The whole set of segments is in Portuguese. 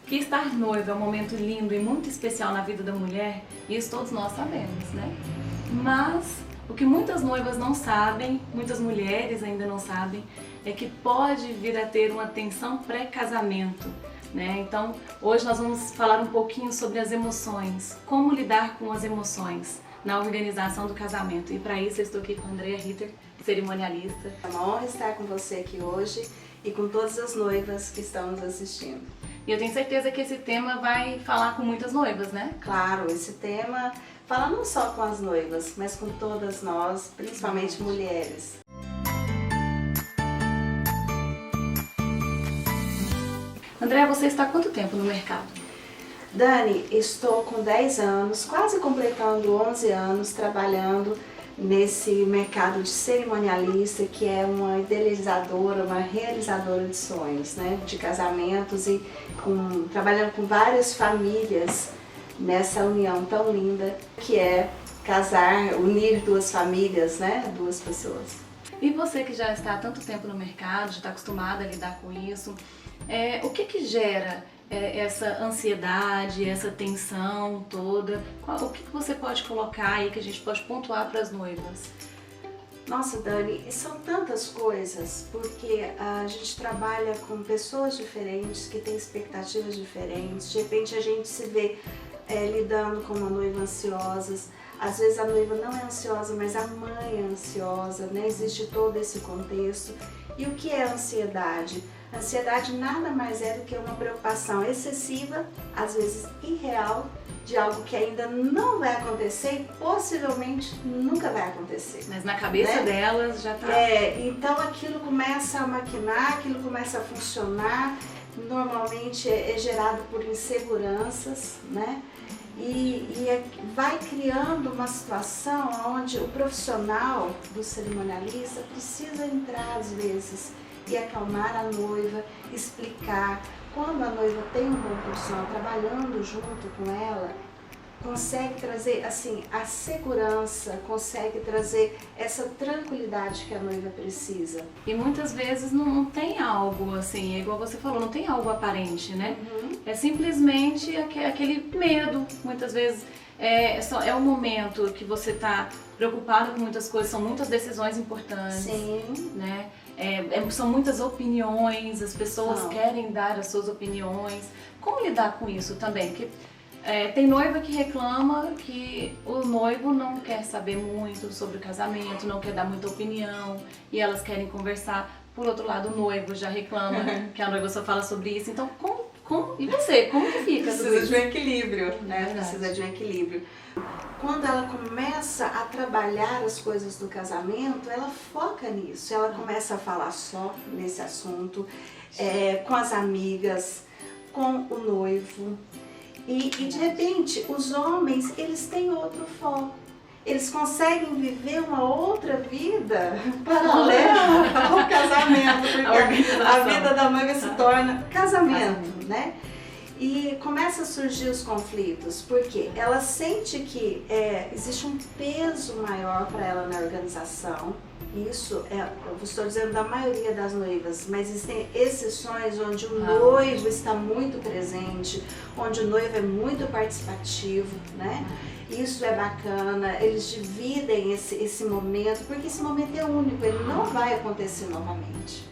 Que estar noiva é um momento lindo e muito especial na vida da mulher, isso todos nós sabemos, né? Mas o que muitas noivas não sabem, muitas mulheres ainda não sabem, é que pode vir a ter uma tensão pré-casamento, né? Então, hoje nós vamos falar um pouquinho sobre as emoções, como lidar com as emoções na organização do casamento. E para isso eu estou aqui com a Andrea Ritter, cerimonialista. É uma honra estar com você aqui hoje e com todas as noivas que estão nos assistindo. E eu tenho certeza que esse tema vai falar com muitas noivas, né? Claro, esse tema fala não só com as noivas, mas com todas nós, principalmente mulheres. Andrea, você está há quanto tempo no mercado? Dani, estou com 10 anos, quase completando 11 anos trabalhando nesse mercado de cerimonialista, que é uma idealizadora, uma realizadora de sonhos, né? De casamentos e trabalhando com várias famílias nessa união tão linda que é casar, unir duas famílias, né? Duas pessoas. E você que já está há tanto tempo no mercado, já está acostumada a lidar com isso, o que gera essa ansiedade, essa tensão toda? O que você pode colocar aí que a gente pode pontuar para as noivas? Nossa, Dani, são tantas coisas, porque a gente trabalha com pessoas diferentes, que têm expectativas diferentes. De repente a gente se vê lidando com uma noiva ansiosa. Às vezes a noiva não é ansiosa, mas a mãe é ansiosa, né? Existe todo esse contexto. E o que é ansiedade? Ansiedade nada mais é do que uma preocupação excessiva, às vezes irreal, de algo que ainda não vai acontecer e possivelmente nunca vai acontecer. Mas na cabeça delas já está... Então aquilo começa a maquinar, aquilo começa a funcionar, normalmente é gerado por inseguranças, né? Vai criando uma situação onde o profissional do cerimonialista precisa entrar às vezes e acalmar a noiva, explicar. Quando a noiva tem um bom profissional trabalhando junto com ela, consegue trazer assim a segurança, consegue trazer essa tranquilidade que a noiva precisa. E muitas vezes não tem algo assim, é igual você falou, não tem algo aparente, né? É simplesmente aquele medo, muitas vezes é um momento que você está preocupado com muitas coisas, são muitas decisões importantes. Sim. Né? São muitas opiniões, as pessoas querem dar as suas opiniões. Como lidar com isso também? Porque tem noiva que reclama que o noivo não quer saber muito sobre o casamento, não quer dar muita opinião e elas querem conversar. Por outro lado, o noivo já reclama que a noiva só fala sobre isso. Então, e você? Como que fica tudo Precisa isso? de um equilíbrio, né? Verdade. Precisa de um equilíbrio. Quando ela começa a trabalhar as coisas do casamento, ela foca nisso. Ela começa a falar só nesse assunto, com as amigas, com o noivo. E de repente, os homens, eles têm outro foco. Eles conseguem viver uma outra vida paralela ao casamento, porque a vida da noiva se torna casamento, né? E começa a surgir os conflitos, porque ela sente que existe um peso maior para ela na organização. Isso eu estou dizendo da maioria das noivas, mas existem exceções onde o noivo está muito presente, onde o noivo é muito participativo, né? Isso é bacana, eles dividem esse momento, porque esse momento é único, ele não vai acontecer novamente.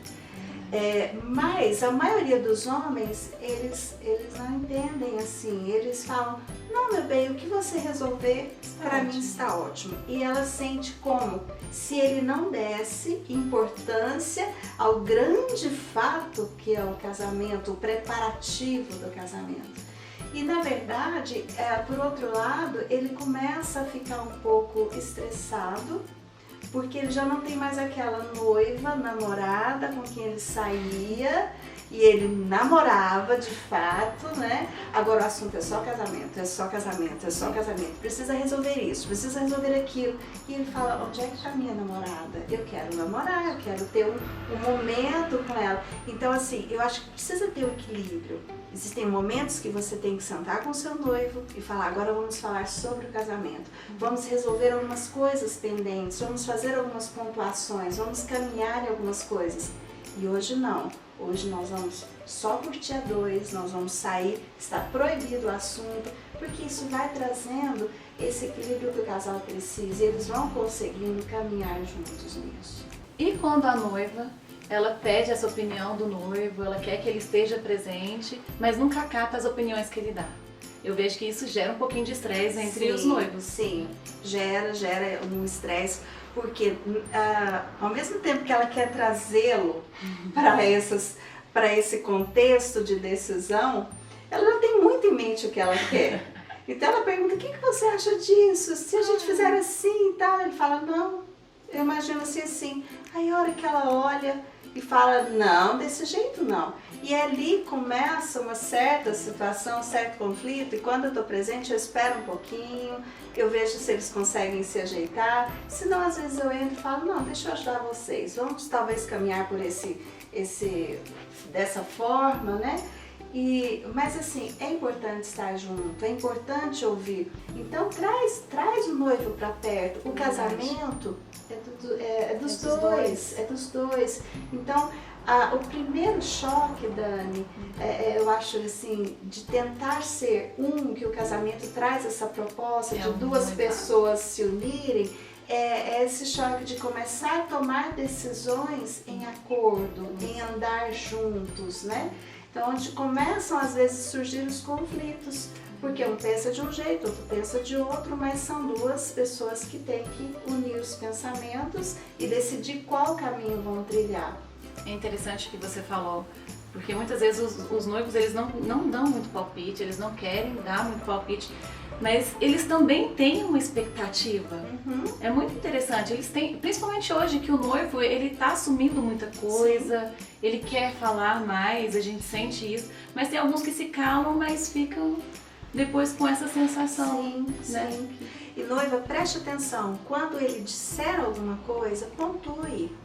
Mas a maioria dos homens, eles não entendem assim, eles falam, não, meu bem, o que você resolver para mim está ótimo. E ela sente como se ele não desse importância ao grande fato que é o casamento, o preparativo do casamento. E na verdade, por outro lado, ele começa a ficar um pouco estressado, porque ele já não tem mais aquela noiva, namorada com quem ele saía e ele namorava de fato, né? Agora o assunto é só casamento, é só casamento, é só casamento. Precisa resolver isso, precisa resolver aquilo. E ele fala, onde é que está a minha namorada? Eu quero namorar, eu quero ter um momento com ela. Então assim, eu acho que precisa ter um equilíbrio. Existem momentos que você tem que sentar com o seu noivo e falar, agora vamos falar sobre o casamento. Vamos resolver algumas coisas pendentes, vamos fazer algumas pontuações, vamos caminhar em algumas coisas. E hoje não. hoje nós vamos só curtir a dois, nós vamos sair, está proibido o assunto, porque isso vai trazendo esse equilíbrio que o casal precisa e eles vão conseguindo caminhar juntos nisso. E quando a noiva, ela pede essa opinião do noivo, ela quer que ele esteja presente, mas nunca acata as opiniões que ele dá. Eu vejo que isso gera um pouquinho de estresse entre os noivos. Sim, gera um estresse, porque ao mesmo tempo que ela quer trazê-lo para esse contexto de decisão, ela já tem muito em mente o que ela quer. Então ela pergunta, o que você acha disso? Se a gente fizer assim e tal, ele fala, não, eu imagino assim. Aí a hora que ela olha e fala, não, desse jeito não. E ali começa uma certa situação, um certo conflito, e quando eu estou presente eu espero um pouquinho, eu vejo se eles conseguem se ajeitar, senão às vezes eu entro e falo, não, deixa eu ajudar vocês, vamos talvez caminhar por dessa forma, né? Mas assim, é importante estar junto, é importante ouvir. Então traz o noivo para perto. O casamento é dos dois. Então, o primeiro choque, Dani, eu acho assim, de tentar ser que o casamento traz essa proposta de duas pessoas se unirem, é esse choque de começar a tomar decisões em acordo, em andar juntos, né? Então, onde começam às vezes a surgir os conflitos, porque um pensa de um jeito, outro pensa de outro, mas são duas pessoas que têm que unir os pensamentos e decidir qual caminho vão trilhar. É interessante o que você falou, porque muitas vezes os noivos eles não dão muito palpite, eles não querem dar muito palpite, mas eles também têm uma expectativa. É muito interessante, eles têm, principalmente hoje que o noivo ele está assumindo muita coisa, sim, ele quer falar mais, a gente sente isso, mas tem alguns que se calam, mas ficam depois com essa sensação. Sim, né? Sim. E noiva, preste atenção, quando ele disser alguma coisa, pontue,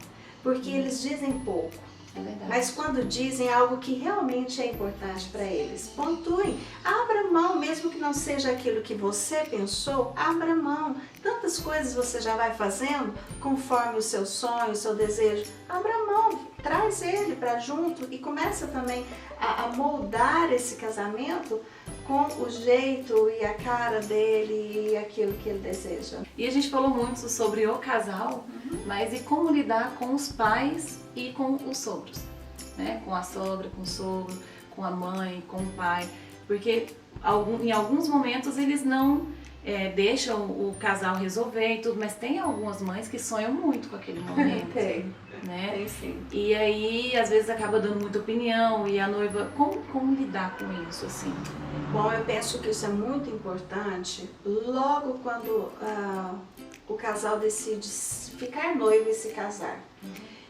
porque eles dizem pouco. É verdade. Mas quando dizem algo que realmente é importante para eles, pontuem, abra mão, mesmo que não seja aquilo que você pensou, abra mão. Tantas coisas você já vai fazendo conforme o seu sonho, o seu desejo. Abra mão, traz ele para junto e começa também a moldar esse casamento com o jeito e a cara dele e aquilo que ele deseja. E a gente falou muito sobre o casal, mas e como lidar com os pais e com os sogros, né? Com a sogra, com o sogro, com a mãe, com o pai, porque em alguns momentos eles não deixam o casal resolver e tudo, mas tem algumas mães que sonham muito com aquele momento. Né? Tem sim. E aí, às vezes, acaba dando muita opinião e a noiva, como lidar com isso, assim? Bom, eu penso que isso é muito importante logo quando o casal decide ficar noivo e se casar.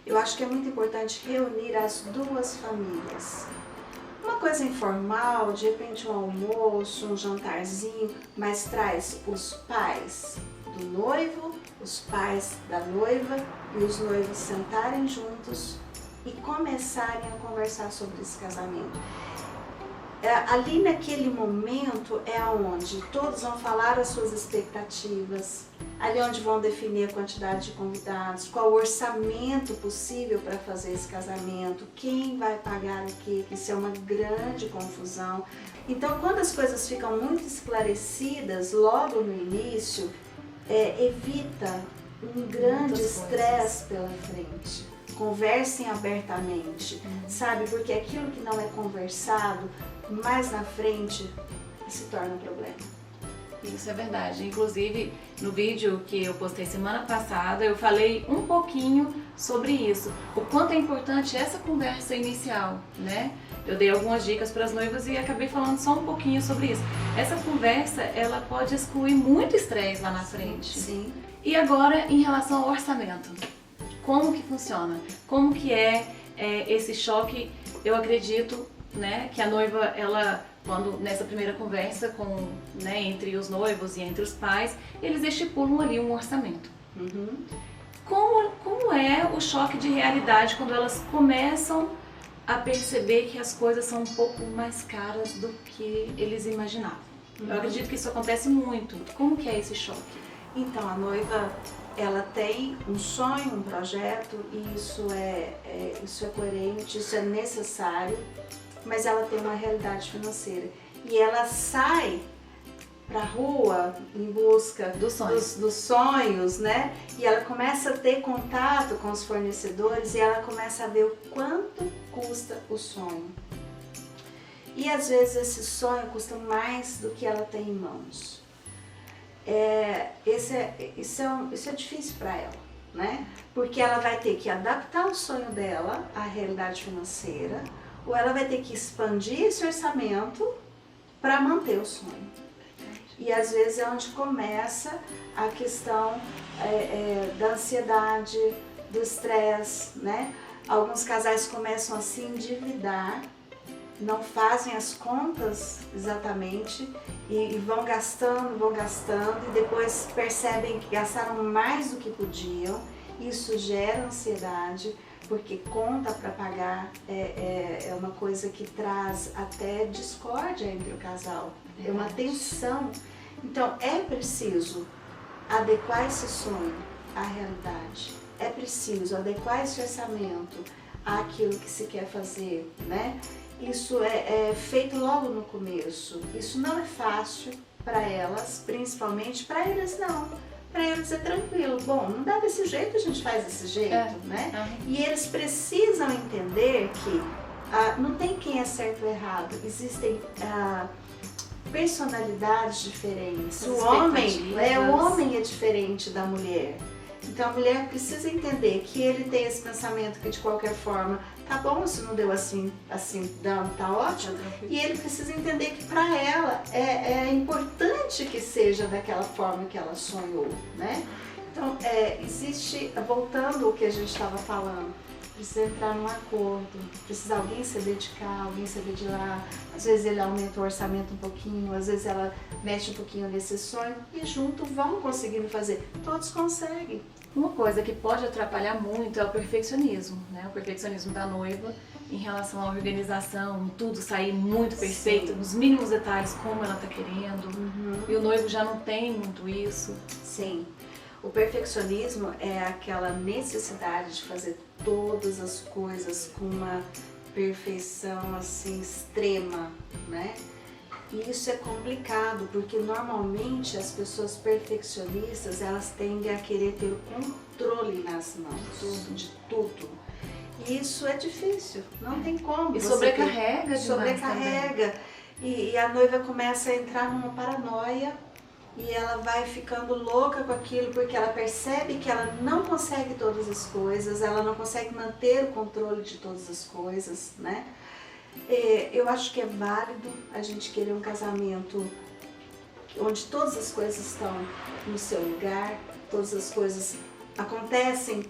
Eu acho que é muito importante reunir as duas famílias. Uma coisa informal, de repente um almoço, um jantarzinho, mas traz os pais do noivo, os pais da noiva e os noivos sentarem juntos e começarem a conversar sobre esse casamento. Ali naquele momento é onde todos vão falar as suas expectativas, ali onde vão definir a quantidade de convidados, qual o orçamento possível para fazer esse casamento, quem vai pagar o quê, que isso é uma grande confusão. Então, quando as coisas ficam muito esclarecidas logo no início, evita um grande estresse pela frente. Conversem abertamente, sabe? Porque aquilo que não é conversado, mais na frente, se torna um problema. Isso é verdade. Inclusive, no vídeo que eu postei semana passada, eu falei um pouquinho sobre isso. O quanto é importante essa conversa inicial, né? Eu dei algumas dicas para as noivas e acabei falando só um pouquinho sobre isso. Essa conversa, ela pode excluir muito estresse lá na frente. Sim. E agora, em relação ao orçamento, como que funciona? Como que é esse choque? Eu acredito, né, que a noiva, ela, quando nessa primeira conversa entre os noivos e entre os pais, eles estipulam ali um orçamento. Como é o choque de realidade quando elas começam a perceber que as coisas são um pouco mais caras do que eles imaginavam? Eu acredito que isso acontece muito. Como que é esse choque? Então, a noiva, ela tem um sonho, um projeto, e isso é coerente, isso é necessário, mas ela tem uma realidade financeira. E ela sai para a rua em busca dos sonhos, né? E ela começa a ter contato com os fornecedores e ela começa a ver o quanto custa o sonho. E às vezes esse sonho custa mais do que ela tem em mãos. Isso é difícil para ela, né? Porque ela vai ter que adaptar o sonho dela à realidade financeira, ou ela vai ter que expandir esse orçamento para manter o sonho. E às vezes é onde começa a questão da ansiedade, do estresse, né? Alguns casais começam a se endividar, não fazem as contas exatamente e vão gastando, e depois percebem que gastaram mais do que podiam. Isso gera ansiedade, porque conta para pagar é uma coisa que traz até discórdia entre o casal, é uma tensão. Então é preciso adequar esse sonho à realidade, é preciso adequar esse orçamento àquilo que se quer fazer, né? Isso é feito logo no começo. Isso não é fácil para elas, principalmente para eles não. Para eles é tranquilo. Bom, não dá desse jeito, a gente faz desse jeito, né? E eles precisam entender que não tem quem é certo ou errado. Existem personalidades diferentes. O homem é diferente da mulher. Então a mulher precisa entender que ele tem esse pensamento que de qualquer forma tá bom, se não deu assim tá ótimo. E ele precisa entender que para ela é importante que seja daquela forma que ela sonhou, né? Então voltando ao que a gente estava falando, precisa entrar num acordo, precisa alguém se dedicar, alguém se dedicar. Às vezes ele aumenta o orçamento um pouquinho, às vezes ela mexe um pouquinho nesse sonho e junto vão conseguindo fazer. Todos conseguem. Uma coisa que pode atrapalhar muito é o perfeccionismo, né? O perfeccionismo da noiva em relação à organização, tudo sair muito perfeito, Sim. nos mínimos detalhes, como ela está querendo. E o noivo já não tem muito isso. Sim. O perfeccionismo é aquela necessidade de fazer todas as coisas com uma perfeição assim extrema, né? E isso é complicado, porque normalmente as pessoas perfeccionistas, elas tendem a querer ter o controle nas mãos de tudo. E isso é difícil, não tem como. E sobrecarrega demais. E a noiva começa a entrar numa paranoia e ela vai ficando louca com aquilo, porque ela percebe que ela não consegue todas as coisas, ela não consegue manter o controle de todas as coisas, né? Eu acho que é válido a gente querer um casamento onde todas as coisas estão no seu lugar, todas as coisas acontecem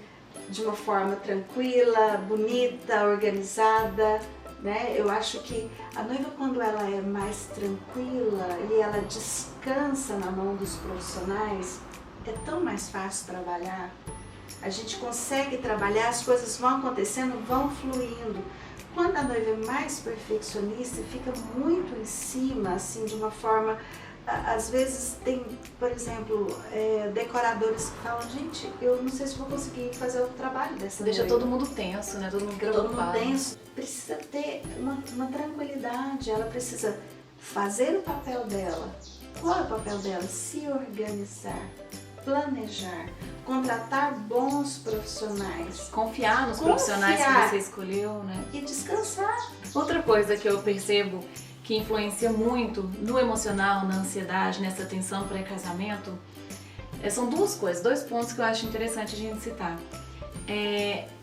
de uma forma tranquila, bonita, organizada, né? Eu acho que a noiva, quando ela é mais tranquila e ela descansa na mão dos profissionais, é tão mais fácil trabalhar. A gente consegue trabalhar, as coisas vão acontecendo, vão fluindo. Quando a noiva é mais perfeccionista, fica muito em cima, assim, de uma forma... Às vezes tem, por exemplo, decoradores que falam, gente, eu não sei se vou conseguir fazer o trabalho dessa Deixa noiva. todo mundo tenso, né? Todo mundo preocupado. Todo mundo tenso. Precisa ter uma tranquilidade, ela precisa fazer o papel dela. Qual é o papel dela? Se organizar, planejar, contratar bons profissionais. Confiar nos profissionais que você escolheu, né? E descansar. Outra coisa que eu percebo que influencia muito no emocional, na ansiedade, nessa tensão pré-casamento, são duas coisas, dois pontos que eu acho interessante a gente citar.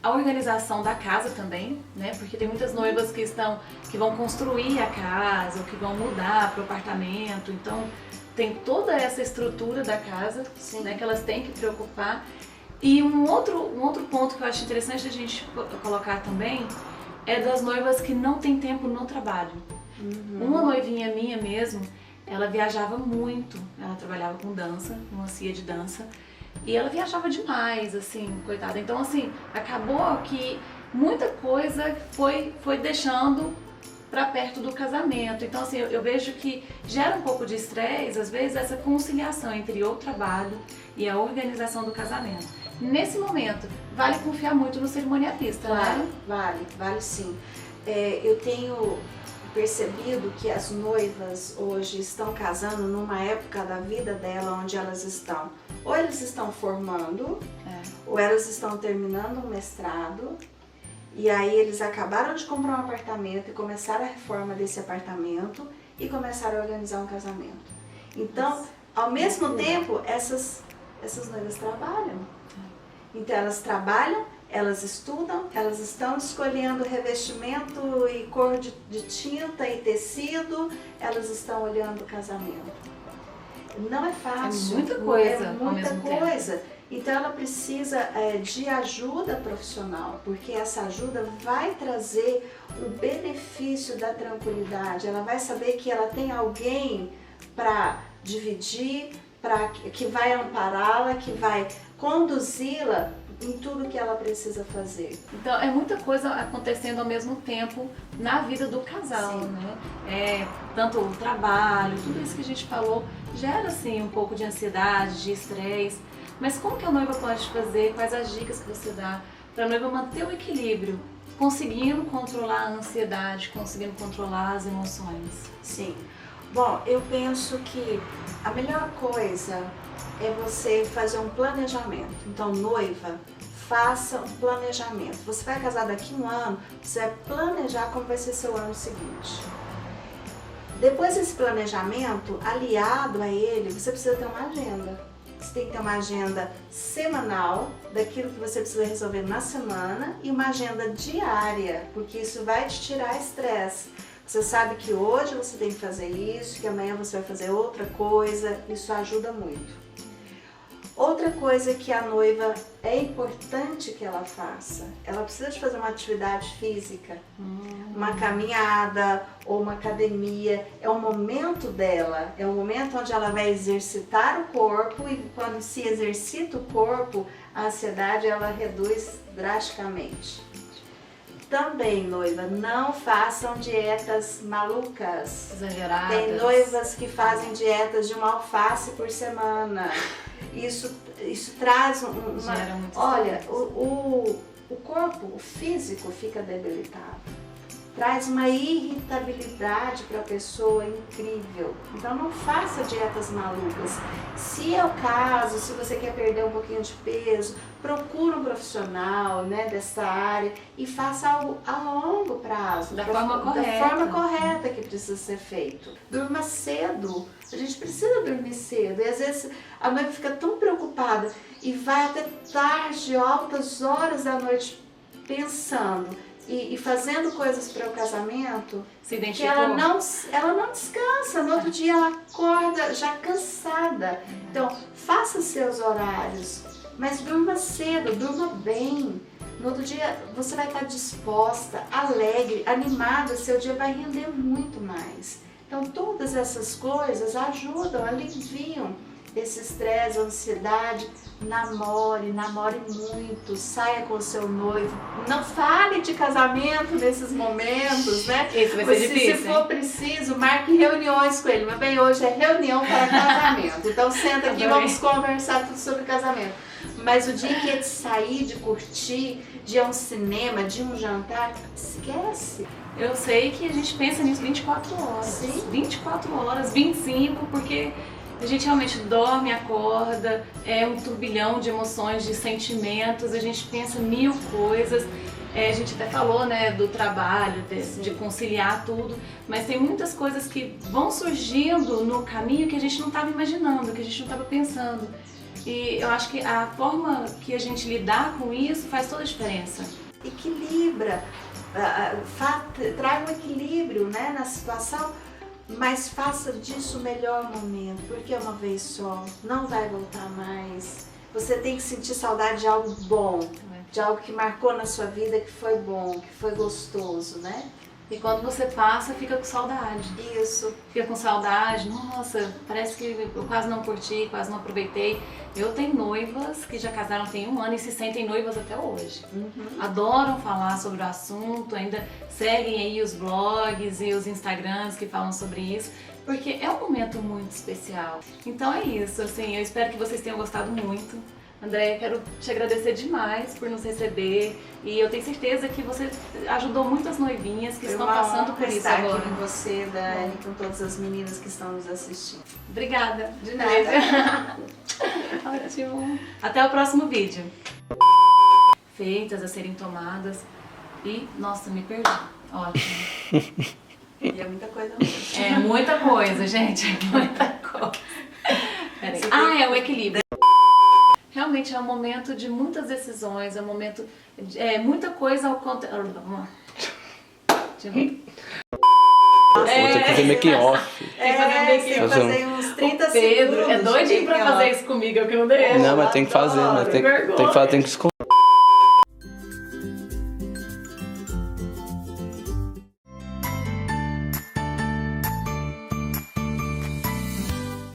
A organização da casa também, né? Porque tem muitas noivas que vão construir a casa, ou que vão mudar para o apartamento, então tem toda essa estrutura da casa, né, que elas têm que preocupar. E um outro ponto que eu acho interessante a gente colocar também é das noivas que não tem tempo no trabalho. Uma noivinha minha mesmo, ela viajava muito, ela trabalhava com dança, uma CIA de dança, e ela viajava demais, assim, coitada. Então, assim, acabou que muita coisa foi deixando para perto do casamento. Então, assim, eu vejo que gera um pouco de estresse, às vezes, essa conciliação entre o trabalho e a organização do casamento. Nesse momento, vale confiar muito no cerimonialista, né? Vale sim. Eu tenho percebido que as noivas hoje estão casando numa época da vida dela onde elas estão, ou elas estão formando, ou elas estão terminando um mestrado, e aí eles acabaram de comprar um apartamento e começaram a reforma desse apartamento e começaram a organizar um casamento. Então, ao mesmo tempo, essas noivas trabalham. Então elas trabalham, elas estudam, elas estão escolhendo revestimento e cor de tinta e tecido, elas estão olhando o casamento. Não é fácil. É muita coisa. É muita coisa. Então ela precisa de ajuda profissional, porque essa ajuda vai trazer o benefício da tranquilidade. Ela vai saber que ela tem alguém para dividir, que vai ampará-la, que vai conduzi-la em tudo que ela precisa fazer. Então é muita coisa acontecendo ao mesmo tempo na vida do casal, Sim. né? Tanto o trabalho, tudo isso que a gente falou, gera assim um pouco de ansiedade, de estresse. Mas como que a noiva pode fazer? Quais as dicas que você dá para a noiva manter o equilíbrio, conseguindo controlar a ansiedade, conseguindo controlar as emoções? Sim. Bom, eu penso que a melhor coisa é você fazer um planejamento. Então, noiva, faça um planejamento. Você vai casar daqui a um ano, você vai planejar como vai ser seu ano seguinte. Depois desse planejamento, aliado a ele, você precisa ter uma agenda. Você tem que ter uma agenda semanal daquilo que você precisa resolver na semana e uma agenda diária, porque isso vai te tirar estresse. Você sabe que hoje você tem que fazer isso, que amanhã você vai fazer outra coisa, isso ajuda muito. Outra coisa que a noiva é importante que ela faça, ela precisa de fazer uma atividade física, uma caminhada ou uma academia, é o momento dela, é o momento onde ela vai exercitar o corpo e quando se exercita o corpo, a ansiedade ela reduz drasticamente. Também, noiva, não façam dietas malucas. Exageradas. Tem noivas que fazem dietas de uma alface por semana. Isso traz uma... Gera muito Olha, estresse. o corpo, o físico fica debilitado. Traz uma irritabilidade para a pessoa incrível. Então não faça dietas malucas. Se é o caso, se você quer perder um pouquinho de peso, procure um profissional, né, dessa área e faça algo a longo prazo. Da forma correta. Da forma correta que precisa ser feito. Durma cedo. A gente precisa dormir cedo. E às vezes a noiva fica tão preocupada e vai até tarde, altas horas da noite pensando e fazendo coisas para o casamento, que ela não descansa. No outro dia ela acorda já cansada. Então, faça seus horários, mas durma cedo, durma bem. No outro dia você vai estar disposta, alegre, animada, seu dia vai render muito mais. Então, todas essas coisas ajudam, aliviam esse estresse, ansiedade. Namore muito, saia com o seu noivo, não fale de casamento nesses momentos, né? Isso vai ser difícil, se for preciso, marque reuniões com ele. Mas bem, hoje é reunião para casamento, então senta aqui e vamos conversar tudo sobre casamento. Mas o dia que é de sair, de curtir, de ir a um cinema, de um jantar, esquece. Eu sei que a gente pensa nisso 24 horas. Sim. 24 horas, 25, porque a gente realmente dorme, acorda, é um turbilhão de emoções, de sentimentos, a gente pensa mil coisas. A gente até falou, né, do trabalho, de conciliar tudo, mas tem muitas coisas que vão surgindo no caminho que a gente não estava imaginando, que a gente não estava pensando. E eu acho que a forma que a gente lidar com isso faz toda a diferença. Equilibra, traga um equilíbrio, né, na situação. Mas faça disso o melhor momento, porque é uma vez só, não vai voltar mais. Você tem que sentir saudade de algo bom, de algo que marcou na sua vida, que foi bom, que foi gostoso, né? E quando você passa, fica com saudade. Isso. Fica com saudade, nossa, parece que eu quase não curti, quase não aproveitei. Eu tenho noivas que já casaram tem 1 ano e se sentem noivas até hoje. Adoram falar sobre o assunto, ainda seguem aí os blogs e os Instagrams que falam sobre isso, porque é um momento muito especial. Então é isso, assim, eu espero que vocês tenham gostado muito. Andréia, quero te agradecer demais por nos receber e eu tenho certeza que você ajudou muitas noivinhas que estão passando por isso estar agora. aqui com você, Dani, com todas as meninas que estão nos assistindo. Obrigada. De nada. Ótimo. Até o próximo vídeo. Feitas a serem tomadas e, nossa, me perdi. Ótimo. E é muita coisa mesmo. É muita coisa, gente. É muita coisa. Peraí. Ah, é o equilíbrio. Realmente é um momento de muitas decisões, é um momento de muita coisa ao contrário. Vou ter que fazer make-off. Tem que fazer uns 30 Pedro segundos. é doidinho pra fazer isso comigo, é o que não deixa. Não, mas tem que fazer, né? Tem que esconder.